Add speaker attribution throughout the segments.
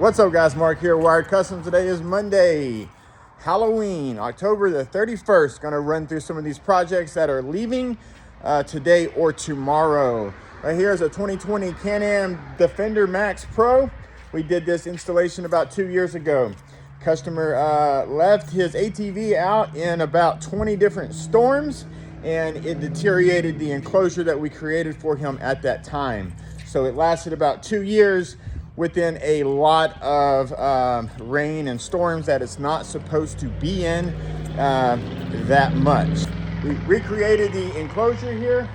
Speaker 1: What's up, guys? Mark here, Wired Customs. Today is Monday, Halloween, October the 31st. Going to run through some of these projects that are leaving today or tomorrow. Right here is a 2020 Can-Am Defender Max Pro. We did this installation about 2 years ago. Customer left his ATV out in about 20 different storms, and it deteriorated the enclosure that we created for him at that time. So it lasted about 2 years within a lot of rain and storms that it's not supposed to be in that much. We recreated the enclosure here.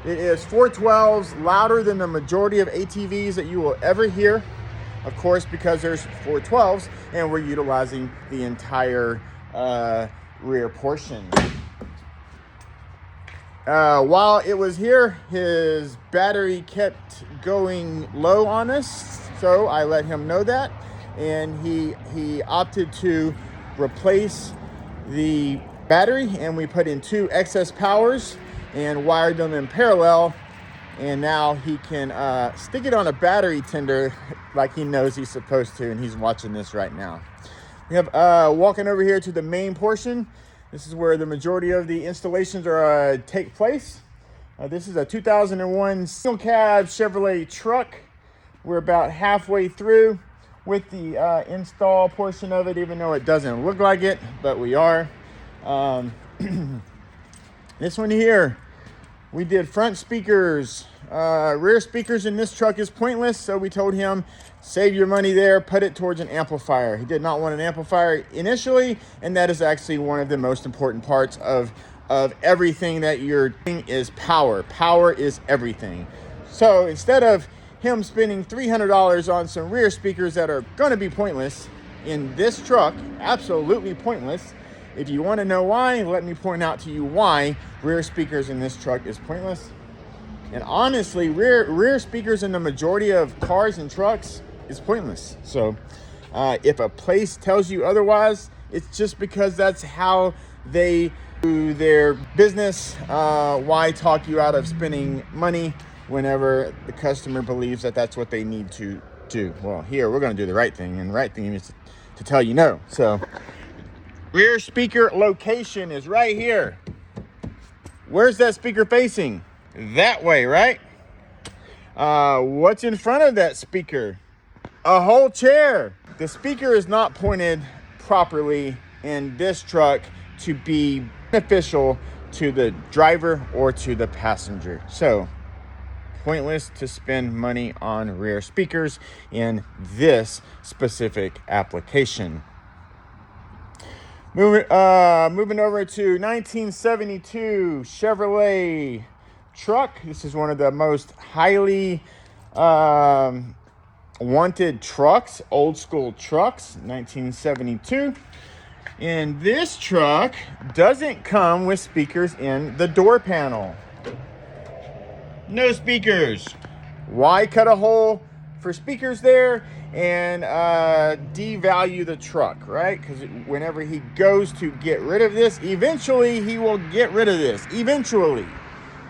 Speaker 1: It is 412s, louder than the majority of ATVs that you will ever hear. Of course, because there's 412s and we're utilizing the entire rear portion. While it was here, his battery kept going low on us, so I let him know that, and he opted to replace the battery, and we put in 2 excess powers and wired them in parallel, and now he can stick it on a battery tender like he knows he's supposed to, and he's watching this right now. We have walking over here to the main portion. This is where the majority of the installations are take place. This is a 2001 single cab Chevrolet truck. We're about halfway through with the install portion of it, even though it doesn't look like it, but we are. This one here, we did front speakers. Rear speakers in this truck is pointless, so we told him, save your money there, put it towards an amplifier. He did not want an amplifier initially, and that is actually one of the most important parts of everything that you're doing is power. Power is everything. So instead of him spending $300 on some rear speakers that are going to be pointless in this truck, absolutely pointless. If you want to know why, let me point out to you why rear speakers in this truck is pointless. And honestly, rear speakers in the majority of cars and trucks is pointless. So if a place tells you otherwise, it's just because that's how they do their business. Why talk you out of spending money whenever the customer believes that that's what they need to do? Well, here we're going to do the right thing, and the right thing is to tell you no. So rear speaker location is right here. Where's that speaker facing? That way, right? What's in front of that speaker? A whole chair. The speaker is not pointed properly in this truck to be beneficial to the driver or to the passenger. So pointless to spend money on rear speakers in this specific application. Moving over to 1972 Chevrolet truck. This is one of the most highly wanted trucks, old school trucks, 1972. And this truck doesn't come with speakers in the door panel. No speakers. Why cut a hole for speakers there and devalue the truck, right? Because whenever he goes to get rid of this, eventually he will get rid of this. Eventually.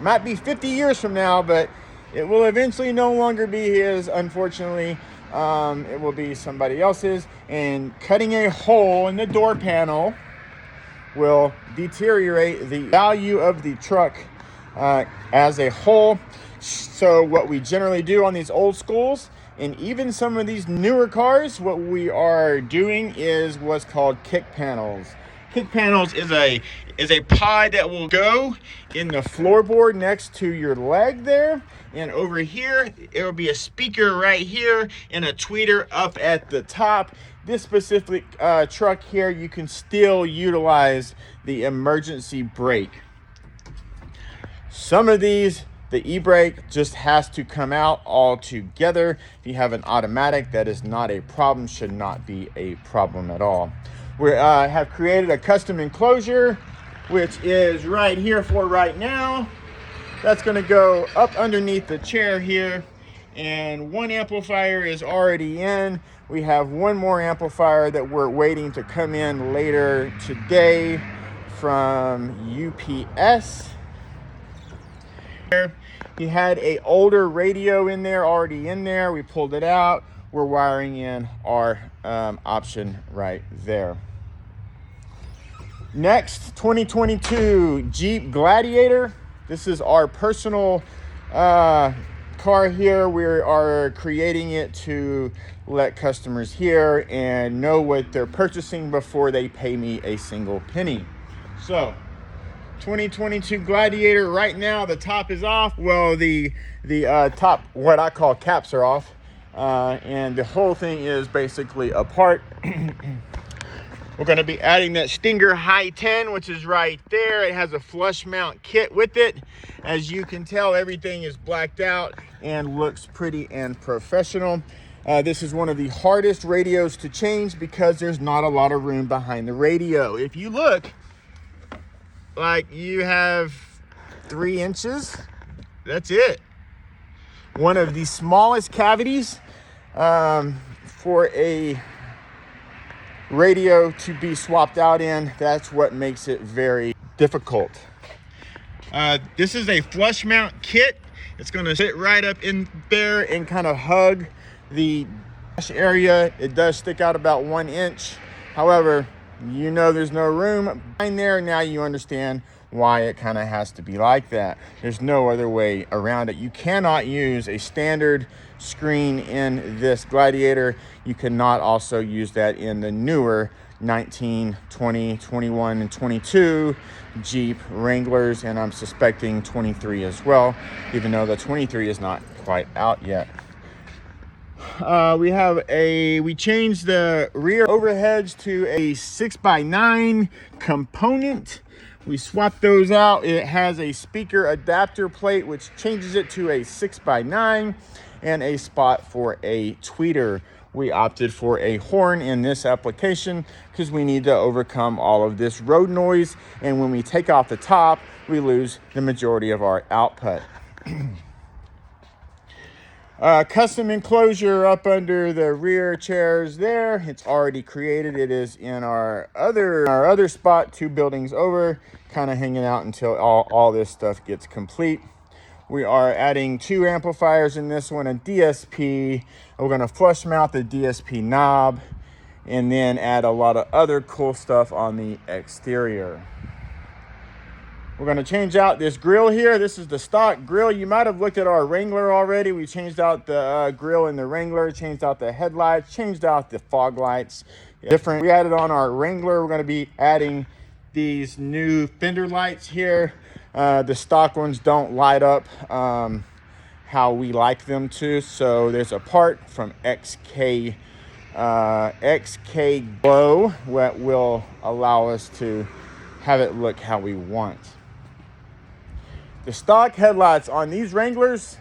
Speaker 1: Might be 50 years from now, but it will eventually no longer be his, unfortunately. It will be somebody else's, and cutting a hole in the door panel will deteriorate the value of the truck as a whole. So what we generally do on these old schools, and even some of these newer cars, what we are doing is what's called kick panels. Kick panels is a pod that will go in the floorboard next to your leg there, and over here it will be a speaker right here and a tweeter up at the top. This specific truck here, you can still utilize the emergency brake. Some of these, the e-brake just has to come out altogether. If you have an automatic, that is not a problem, should not be a problem at all. We have created a custom enclosure, which is right here for right now. That's going to go up underneath the chair here, and one amplifier is already in. We have one more amplifier that we're waiting to come in later today from UPS. He had an older radio in there, already in there. We pulled it out. we're wiring in our option right there. Next, 2022 Jeep Gladiator. This is our personal car here. We are creating it to let customers hear and know what they're purchasing before they pay me a single penny. So 2022 Gladiator, right now the top is off. Well, the top, what I call caps, are off, and the whole thing is basically apart. We're going to be adding that Stinger High 10, which is right there. It has a flush mount kit with it. As you can tell, everything is blacked out and looks pretty and professional. This is one of the hardest radios to change because there's not a lot of room behind the radio. If you look, like, you have 3 inches. That's it. One of the smallest cavities for a radio to be swapped out in. That's what makes it very difficult. This is a flush mount kit. It's going to sit right up in there and kind of hug the dash area. It does stick out about 1 inch. However, you know there's no room behind there. Now you understand why it kind of has to be like that. There's no other way around it. You cannot use a standard screen in this Gladiator. You cannot also use that in the newer 19, 20, 21, and 22 Jeep Wranglers, and I'm suspecting 23 as well, even though the 23 is not quite out yet. We changed the rear overheads to a 6x9 component. We swapped those out. It has a speaker adapter plate, which changes it to a 6x9, and a spot for a tweeter. We opted for a horn in this application because we need to overcome all of this road noise, and when we take off the top, we lose the majority of our output. Custom enclosure up under the rear chairs there. It's already created. It is in our other spot 2 buildings over, kind of hanging out until all this stuff gets complete. We are adding 2 amplifiers in this one, a DSP. We're going to flush mount the DSP knob and then add a lot of other cool stuff on the exterior. We're going to change out this grill here. This is the stock grill. You might have looked at our Wrangler already. We changed out the grill in the Wrangler, changed out the headlights, changed out the fog lights. Different. We added on our Wrangler. We're going to be adding these new fender lights here. The stock ones don't light up how we like them to. So there's a part from XK Glow that will allow us to have it look how we want. The stock headlights on these Wranglers,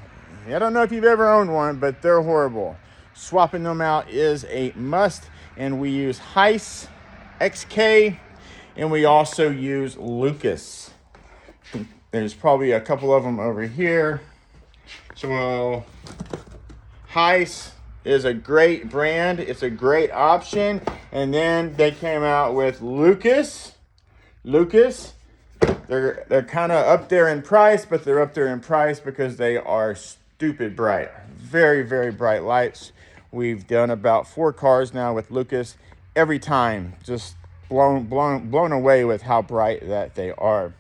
Speaker 1: I don't know if you've ever owned one, but they're horrible. Swapping them out is a must, and we use Heiss XK, and we also use Lucas. There's probably a couple of them over here. So Heiss is a great brand. It's a great option. And then they came out with Lucas. They're kind of up there in price, but they're up there in price because they are stupid bright. Very, very bright lights. We've done about 4 cars now with Lucas. Every time, just blown away with how bright that they are.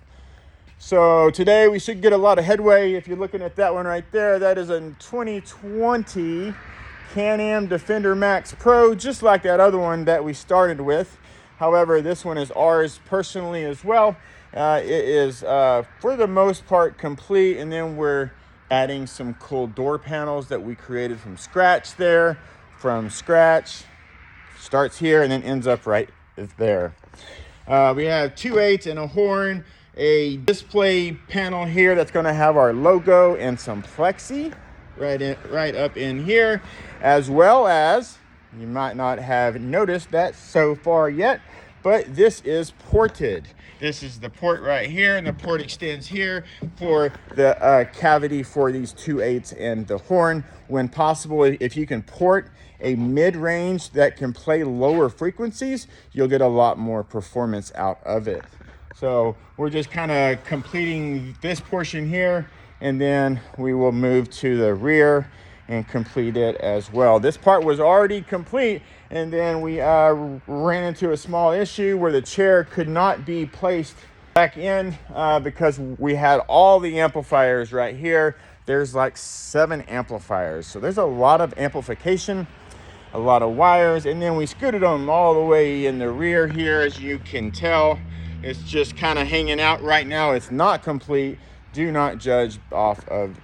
Speaker 1: So today we should get a lot of headway. If you're looking at that one right there, that is a 2020 Can-Am Defender Max Pro, just like that other one that we started with. However, this one is ours personally as well. It is, for the most part, complete, and then we're adding some cool door panels that we created from scratch there. From scratch, starts here and then ends up right there. We have 2 8s and a horn, a display panel here that's going to have our logo and some plexi right up in here, as well as, you might not have noticed that so far yet, but this is ported. This is the port right here, and the port extends here for the cavity for these 2 8s and the horn. When possible, if you can port a mid-range that can play lower frequencies, you'll get a lot more performance out of it. So we're just kind of completing this portion here, and then we will move to the rear and complete it as well. This part was already complete, and then we ran into a small issue where the chair could not be placed back in because we had all the amplifiers right here. There's like 7 amplifiers, so there's a lot of amplification, a lot of wires, and then we scooted them all the way in the rear here. As you can tell, it's just kind of hanging out right now. It's not complete. Do not judge off of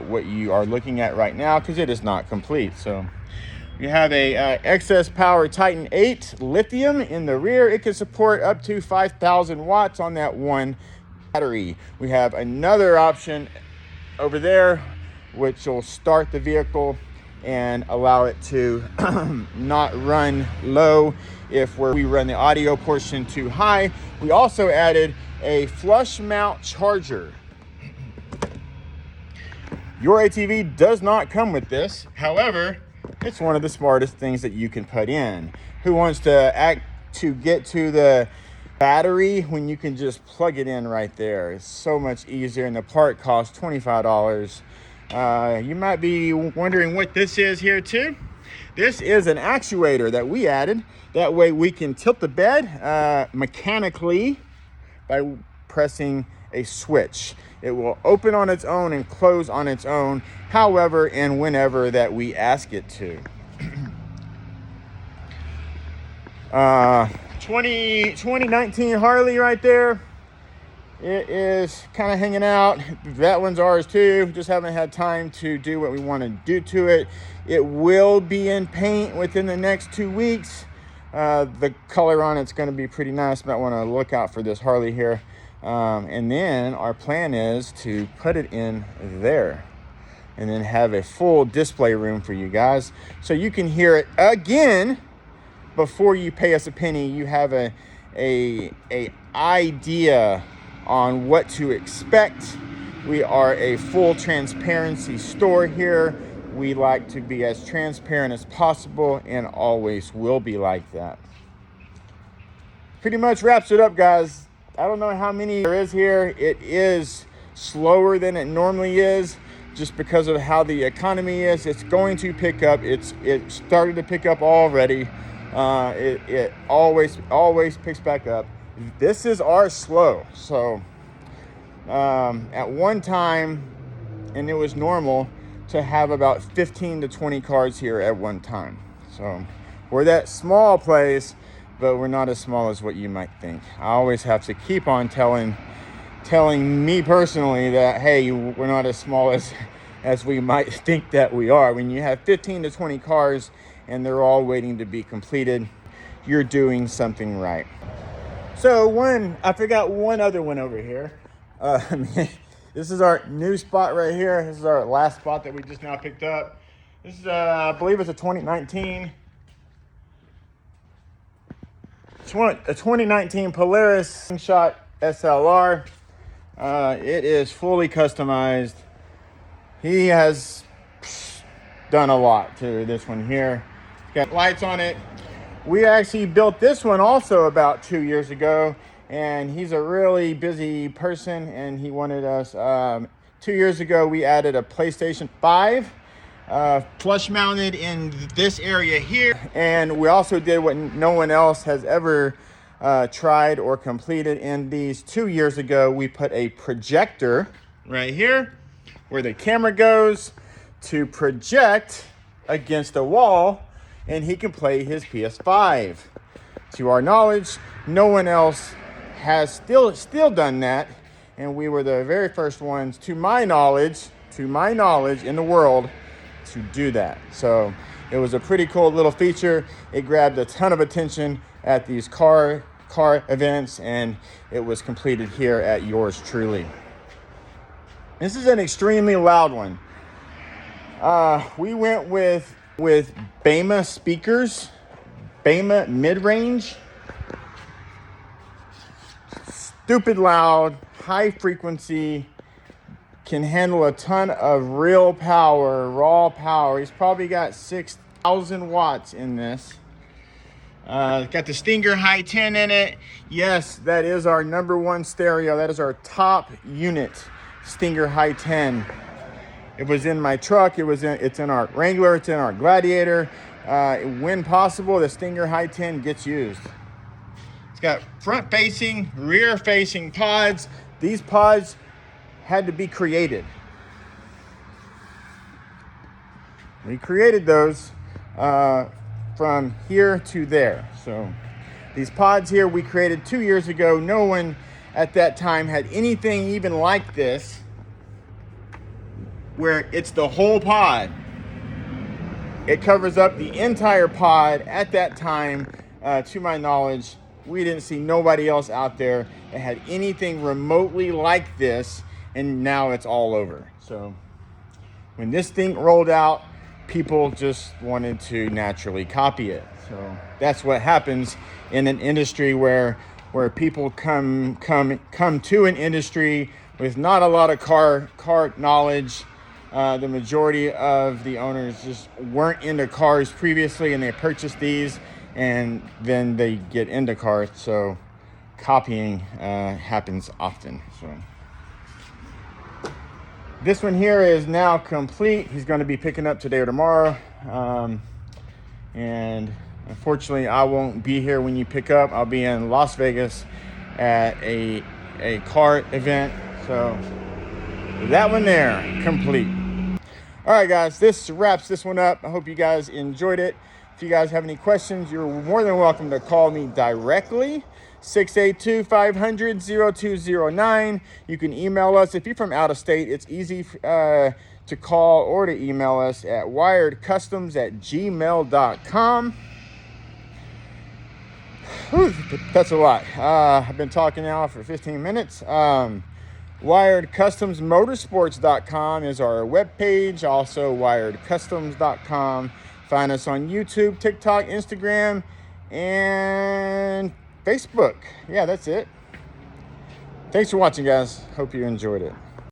Speaker 1: what you are looking at right now, because it is not complete. So you have a excess power Titan 8 lithium in the rear. It can support up to 5,000 watts on that one battery. We have another option over there, which will start the vehicle and allow it to not run low if we run the audio portion too high. We also added a flush mount charger. Your ATV does not come with this. However, it's one of the smartest things that you can put in. Who wants to get to the battery when you can just plug it in right there? It's so much easier, and the part costs $25. You might be wondering what this is here too. This is an actuator that we added. That way we can tilt the bed mechanically by pressing a switch. It will open on its own and close on its own, however and whenever that we ask it to. 2019 Harley right there. It is kind of hanging out. That one's ours too. Just haven't had time to do what we want to do to it. It will be in paint within the next 2 weeks. The color on it's going to be pretty nice. Might want to look out for this Harley here. And then our plan is to put it in there and then have a full display room for you guys, so you can hear it again before you pay us a penny. You have a idea on what to expect. We are a full transparency store here. We like to be as transparent as possible and always will be like that. Pretty much wraps it up, guys. I don't know how many there is here. It is slower than it normally is just because of how the economy is. It's going to pick up. It started to pick up already. It always picks back up. This is our slow. So at one time, and it was normal to have about 15 to 20 cars here at one time. So we're that small place, but we're not as small as what you might think. I always have to keep on telling me personally that, hey, we're not as small as we might think that we are. When you have 15 to 20 cars and they're all waiting to be completed, you're doing something right. So I forgot one other one over here. This is our new spot right here. This is our last spot that we just now picked up. This is, I believe it's a 2019 Polaris slingshot SLR. It is fully customized. He has done a lot to this one here. Got lights on it. We actually built this one also about 2 years ago, and he's a really busy person, and he wanted us 2 years ago. We added a PlayStation 5 flush mounted in this area here, and we also did what no one else has ever tried or completed in these. 2 years ago, we put a projector right here where the camera goes to project against a wall, and he can play his PS5. To our knowledge, no one else has still done that, and we were the very first ones, to my knowledge, in the world to do that. So it was a pretty cool little feature. It grabbed a ton of attention at these car events, and it was completed here at yours truly. This is an extremely loud one. We went with Bema speakers, Bema mid-range. Stupid loud, high frequency, can handle a ton of real power, raw power. He's probably got 6,000 watts in this. Got the Stinger High 10 in it. Yes, that is our #1 stereo. That is our top unit, Stinger High 10. It was in my truck. It's in our Wrangler. It's in our Gladiator. When possible, the Stinger High 10 gets used. It's got front-facing, rear-facing pods. These pods had to be created. We created those from here to there. So these pods here we created 2 years ago. No one at that time had anything even like this, where it's the whole pod. It covers up the entire pod. At that time, to my knowledge, we didn't see nobody else out there that had anything remotely like this, and now it's all over. So when this thing rolled out, people just wanted to naturally copy it. So that's what happens in an industry where people come to an industry with not a lot of car knowledge. The majority of the owners just weren't into cars previously, and they purchased these, and then they get into cars. So copying happens often. So this one here is now complete. He's going to be picking up today or tomorrow, and unfortunately I won't be here when you pick up. I'll be in Las Vegas at a car event. So that one there, complete. All right, guys, this wraps this one up. I hope you guys enjoyed it. If you guys have any questions, you're more than welcome to call me directly, 682-500-0209. You can email us. If you're from out of state, it's easy to call or to email us at wiredcustoms@gmail.com. Whew, that's a lot. I've been talking now for 15 minutes. WiredCustomsMotorsports.com is our webpage. Also, WiredCustoms.com. Find us on YouTube, TikTok, Instagram, and Facebook. Yeah, that's it. Thanks for watching, guys. Hope you enjoyed it.